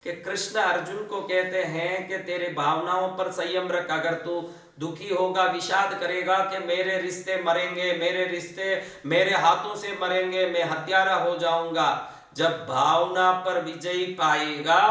कि कृष्ण अर्जुन को कहते हैं कि तेरे भावनाओं पर संयम रख। अगर तू दुखी होगा, विषाद करेगा कि मेरे रिश्ते मरेंगे, मेरे रिश्ते मेरे हाथों से मरेंगे, मैं हत्यारा हो जाऊंगा, जब भावना पर विजयी पाएगा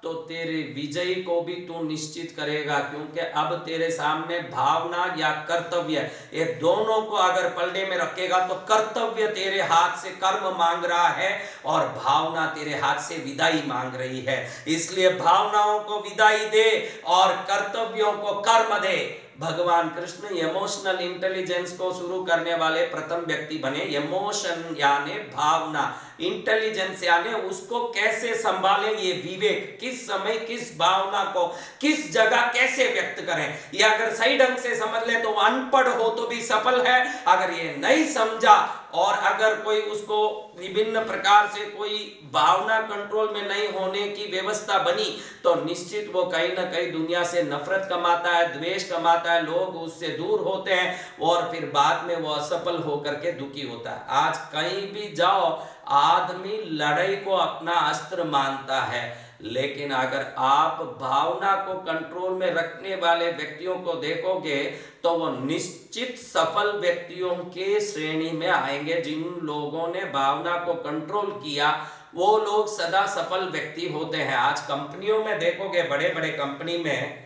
तो तेरे विजय को भी तू निश्चित करेगा, क्योंकि अब तेरे सामने भावना या कर्तव्य, ये दोनों को अगर पलड़े में रखेगा तो कर्तव्य तेरे हाथ से कर्म मांग रहा है और भावना तेरे हाथ से विदाई मांग रही है। इसलिए भावनाओं को विदाई दे और कर्तव्यों को कर्म दे। भगवान कृष्ण इमोशनल इंटेलिजेंस को शुरू करने वाले प्रथम व्यक्ति बने। इमोशन यानी भावना, इंटेलिजेंस यानी उसको कैसे संभाले, ये विवेक, किस समय किस भावना को किस जगह कैसे व्यक्त करें। ये अगर सही ढंग से समझ ले तो अनपढ़ हो तो भी सफल है, अगर ये नहीं समझा और अगर कोई उसको विभिन्न प्रकार से कोई भावना कंट्रोल में नहीं होने की व्यवस्था बनी तो निश्चित वो कहीं ना कहीं दुनिया से नफरत कमाता है, द्वेष कमाता है, लोग उससे दूर होते हैं और फिर बाद में वो असफल होकर के दुखी होता है। आज कहीं भी जाओ आदमी लड़ाई को अपना अस्त्र मानता है, लेकिन अगर आप भावना को कंट्रोल में रखने वाले व्यक्तियों को देखोगे तो वो निश्चित सफल व्यक्तियों के श्रेणी में आएंगे। जिन लोगों ने भावना को कंट्रोल किया वो लोग सदा सफल व्यक्ति होते हैं। आज कंपनियों में देखोगे, बड़े बड़े कंपनी में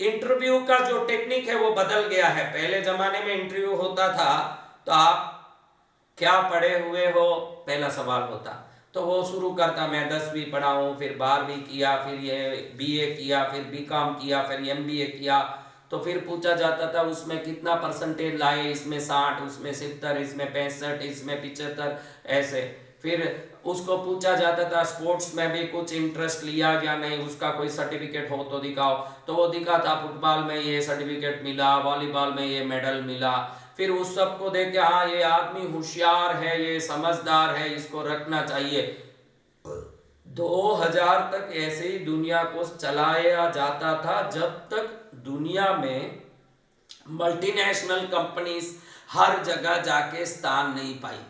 इंटरव्यू का जो टेक्निक है वो बदल गया है। पहले जमाने में इंटरव्यू होता था तो आप क्या पढ़े हुए हो पहला सवाल होता, तो वो शुरू करता मैं 10वीं पढ़ा हूँ, फिर 12वीं किया, फिर ये बीए किया, फिर बीकॉम किया, फिर एमबीए किया। तो फिर पूछा जाता था उसमें कितना परसेंटेज लाए, इसमें 60, उसमें 70, इसमें 65, इसमें 75, ऐसे। फिर उसको पूछा जाता था स्पोर्ट्स में भी कुछ इंटरेस्ट लिया या नहीं, उसका कोई सर्टिफिकेट हो तो दिखाओ, तो वो दिखाता फुटबॉल में ये सर्टिफिकेट मिला, वॉलीबॉल में ये मेडल मिला। फिर उस सब को देख के हाँ ये आदमी होशियार है, ये समझदार है, इसको रखना चाहिए। 2000 तक ऐसे ही दुनिया को चलाया जाता था जब तक दुनिया में मल्टीनेशनल कंपनीज हर जगह जाके स्थान नहीं पाई।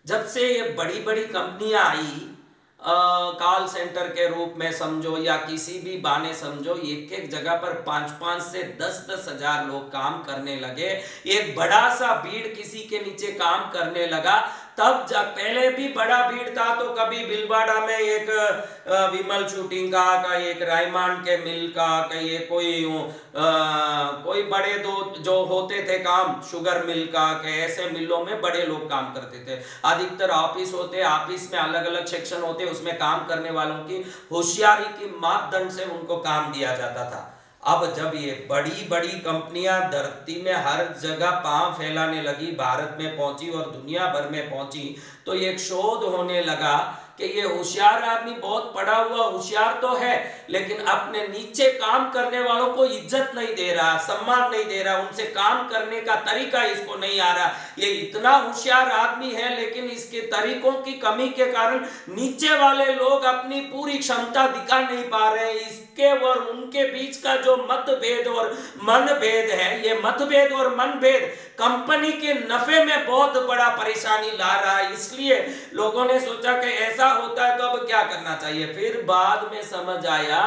जब से ये बड़ी बड़ी कंपनियां आई, कॉल सेंटर के रूप में समझो या किसी भी बाने समझो, एक एक जगह पर 5-5 से 10-10 हजार लोग काम करने लगे, एक बड़ा सा भीड़ किसी के नीचे काम करने लगा। तब जब पहले भी बड़ा भीड़ था तो कभी बिलवाड़ा में एक विमल शूटिंग का एक रायमान के मिल का, कहीं कोई बड़े दो जो होते थे काम शुगर मिल का, के ऐसे मिलों में बड़े लोग काम करते थे। अधिकतर ऑफिस होते, ऑफिस में अलग अलग सेक्शन होते, उसमें काम करने वालों की होशियारी की मापदंड से उनको काम दिया जाता था। अब जब ये बड़ी बड़ी कंपनियां धरती में हर जगह पांव फैलाने लगी, भारत में पहुंची और दुनिया भर में पहुंची, तो एक शोध होने लगा कि ये होशियार आदमी बहुत पढ़ा हुआ होशियार तो है, लेकिन अपने नीचे काम करने वालों को इज्जत नहीं दे रहा, सम्मान नहीं दे रहा, उनसे काम करने का तरीका इसको नहीं आ रहा। ये इतना होशियार आदमी है लेकिन इसके तरीकों की कमी के कारण नीचे वाले लोग अपनी पूरी क्षमता दिखा नहीं पा रहे हैं। इसके और उनके बीच का जो मतभेद और मनभेद है, ये मतभेद और मनभेद कंपनी के नफे में बहुत बड़ा परेशानी ला रहा है। इसलिए लोगों ने सोचा कि ऐसा होता है तो अब क्या करना चाहिए। फिर बाद में समझ आया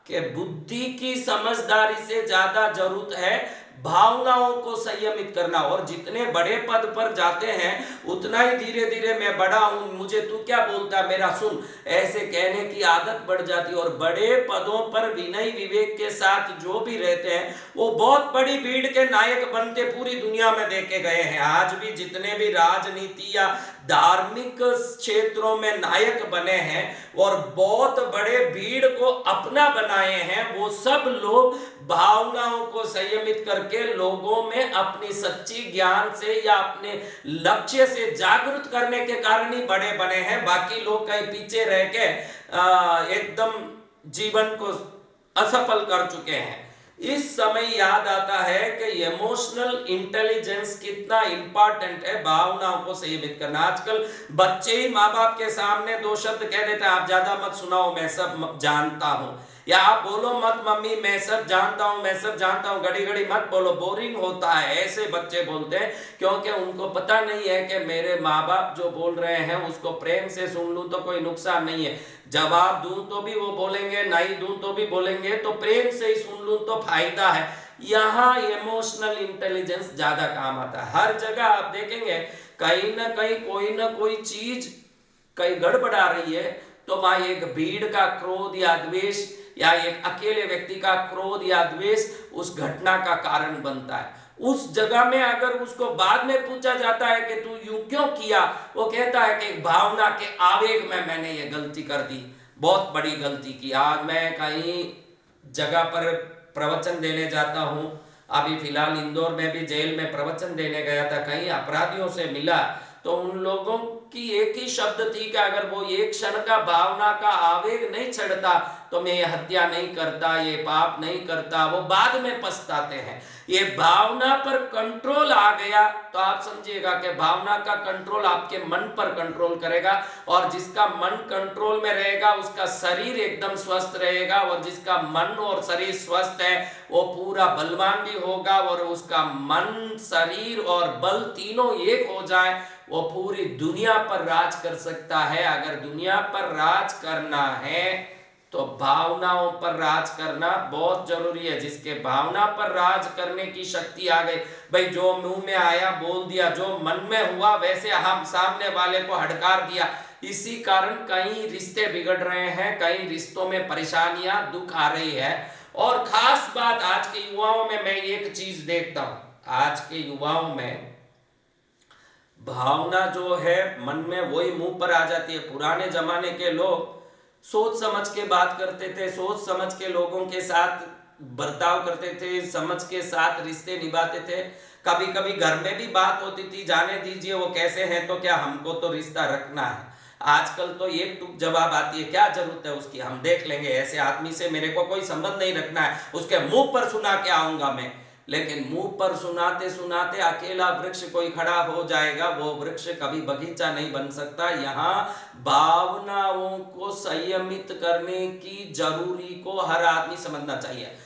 कि बुद्धि की समझदारी से ज्यादा जरूरत है भावनाओं को संयमित करना। और जितने बड़े पद पर जाते हैं उतना ही धीरे धीरे मैं बड़ा हूं, मुझे तू क्या बोलता है मेरा सुन, ऐसे कहने की आदत बढ़ जाती है। और बड़े पदों पर विनय विवेक के साथ जो भी रहते हैं वो बहुत बड़ी भीड़ के नायक बनते पूरी दुनिया में देखे गए हैं। आज भी जितने भी राजनीति या धार्मिक क्षेत्रों में नायक बने हैं और बहुत बड़े भीड़ को अपना बनाए हैं, वो सब लोग भावनाओं को संयमित करके लोगों में अपनी सच्ची ज्ञान से या अपने लक्ष्य से जागरूक करने के कारण ही बड़े बने हैं। बाकी लोग कहीं पीछे रह के एकदम जीवन को असफल कर चुके हैं। इस समय याद आता है कि इमोशनल इंटेलिजेंस कितना इंपॉर्टेंट है, भावनाओं को संयमित करना। आजकल बच्चे ही माँ बाप के सामने 2 शब्द कह देते हैं, आप ज्यादा मत सुनाओ मैं सब जानता हूं, या आप बोलो मत मम्मी मैं सब जानता हूं, मैं सब जानता हूं, घड़ी घड़ी मत बोलो, बोरिंग होता है, ऐसे बच्चे बोलते हैं। क्योंकि उनको पता नहीं है कि मेरे माँ बाप जो बोल रहे हैं उसको प्रेम से सुन लूं तो कोई नुकसान नहीं है। जवाब दूं तो भी वो बोलेंगे, नहीं दूं तो भी बोलेंगे, तो प्रेम से ही सुन लूं तो फायदा है। यहाँ इमोशनल इंटेलिजेंस ज्यादा काम आता है। हर जगह आप देखेंगे कहीं ना कोई चीज कहीं गड़बड़ा रही है, तो वहां एक भीड़ का क्रोध या द्वेष या एक अकेले व्यक्ति का क्रोध या द्वेष उस घटना का कारण बनता है। उस जगह में अगर उसको बाद में पूछा जाता है कि तू यूं क्यों किया, वो कहता है कि भावना के आवेग में मैंने ये गलती कर दी, बहुत बड़ी गलती की। आज मैं कहीं जगह पर प्रवचन देने जाता हूं, अभी फिलहाल इंदौर में भी जेल में प्रवचन देने गया था, कहीं अपराधियों से मिला, तो उन लोगों की एक ही शब्द थी कि अगर वो एक क्षण का भावना का आवेग नहीं चढ़ता तो मैं ये हत्या नहीं करता, ये पाप नहीं करता। वो बाद में पछताते हैं। ये भावना पर कंट्रोल आ गया तो आप समझिएगा कि भावना का कंट्रोल आपके मन पर कंट्रोल करेगा, और जिसका मन कंट्रोल में रहेगा उसका शरीर एकदम स्वस्थ रहेगा, और जिसका मन और शरीर स्वस्थ है वो पूरा बलवान भी होगा, और उसका मन, शरीर और बल तीनों एक हो जाए वो पूरी दुनिया पर राज कर सकता है। अगर दुनिया पर राज करना है तो भावनाओं पर राज करना बहुत जरूरी है। जिसके भावना पर राज करने की शक्ति आ गई, भाई जो मुंह में आया बोल दिया, जो मन में हुआ वैसे हम सामने वाले को हड़कार दिया, इसी कारण कई रिश्ते बिगड़ रहे हैं, कई रिश्तों में परेशानियां, दुख आ रही है। और खास बात आज के युवाओं में मैं एक चीज देखता हूं, आज के युवाओं में भावना जो है मन में वही मुंह पर आ जाती है। पुराने जमाने के लोग सोच समझ के बात करते थे, सोच समझ के लोगों के साथ बर्ताव करते थे, समझ के साथ रिश्ते निभाते थे। कभी कभी घर में भी बात होती थी, जाने दीजिए वो कैसे हैं तो क्या, हमको तो रिश्ता रखना है। आजकल तो एक टुक जवाब आती है, क्या जरूरत है उसकी, हम देख लेंगे, ऐसे आदमी से मेरे को कोई संबंध नहीं रखना है, उसके मुंह पर सुना के आऊंगा मैं। लेकिन मुंह पर सुनाते सुनाते अकेला वृक्ष कोई खड़ा हो जाएगा, वो वृक्ष कभी बगीचा नहीं बन सकता। यहाँ भावनाओं को संयमित करने की जरूरी को हर आदमी समझना चाहिए।